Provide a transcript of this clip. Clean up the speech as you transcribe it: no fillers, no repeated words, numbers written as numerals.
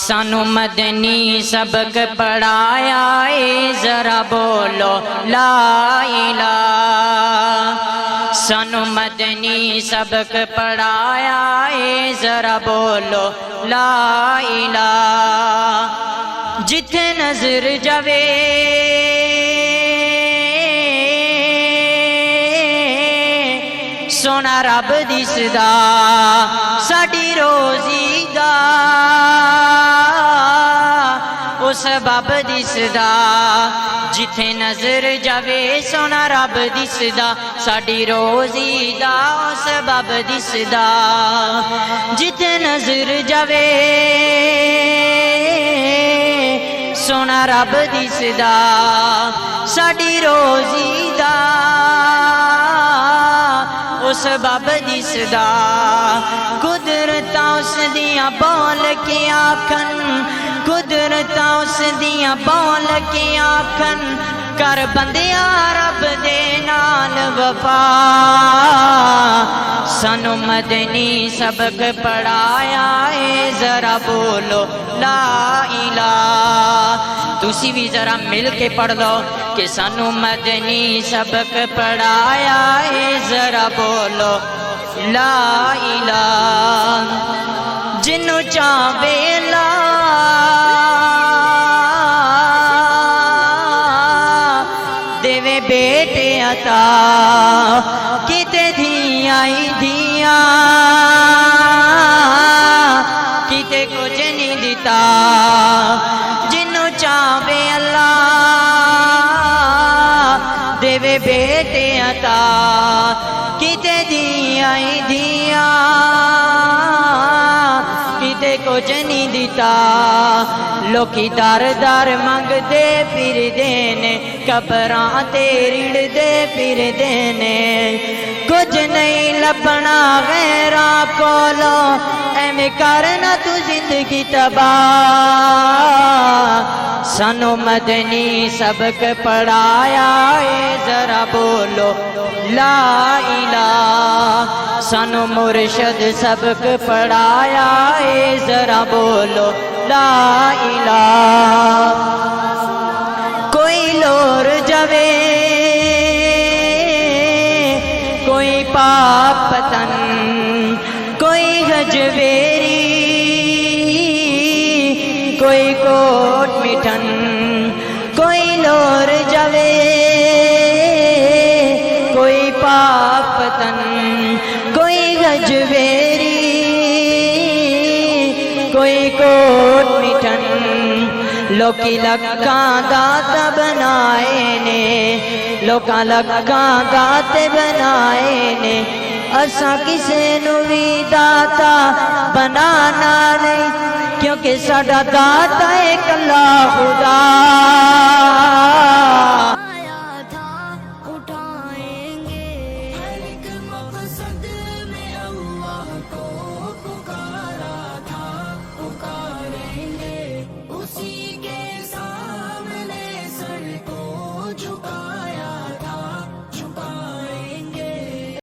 سانو مدنی سبق پڑھایا ہے ذرا بولو لا الہ۔ سانو مدنی سبق پڑھایا ہے ذرا بولو لا الہ۔ جتھے نظر جاوے سونا رب دسدا ساڈی روزی دا اس سبب دسدا۔ جتھے نظر جاوے سونا رب دسدا ساڈی روزی دا اس سبب دسدا۔ جتھے نظر جاوے سونا رب دسدا ساڈی روزی دا اس سبب دسدا۔ قدرتاں اس دیاں بول کے آکھن، قدرتاں اس دیاں بول کے آکھن، کر بندیاں رب دے نال وفا۔ سانو مدنی سبق پڑھایا ہے ذرا بولو لا الہ۔ تسی بھی ذرا مل کے پڑھ لو کہ سانو مدنی سبق پڑھایا ہے ذرا بولو لا الہ۔ جنوں چاہے لا دیوے بیٹے عطا، کتے دھیاں ہی دھیاں کتے کچھ نہیں دیتا۔ جنوں چاہے اللہ دیوے بیٹے عطا، کتے دھیاں ہی دھیاں کتے کچھ نہیں دیتا۔ لوکی دار دار منگ دے پھر دینے، قبراں تے رڑ دے پھر دینے، کچھ نہیں لبنا غیراں کولو، ایویں کرنا تو زندگی تباہ۔ سانو مدنی سبق پڑھایا ہے ذرا بولو لا الہ۔ سانو مرشد سبق پڑھایا ہے ذرا بولو لا الہ۔ کوئی لور جاوے کوئی پاک پتن، کوئی گجویری کوئی کوٹ مٹھن، کوئی لور جاوے کوئی پاک پتن، کوئی گجویری کوئی کوٹ مٹھن۔ لوکی لکھاں دات بنائے نے، لوکاں لکھاں دات بنائے نے، اساں کسے نو وی داتا بنانا نہیں، کیونکہ ساڈا داتا ایک اللہ خدا۔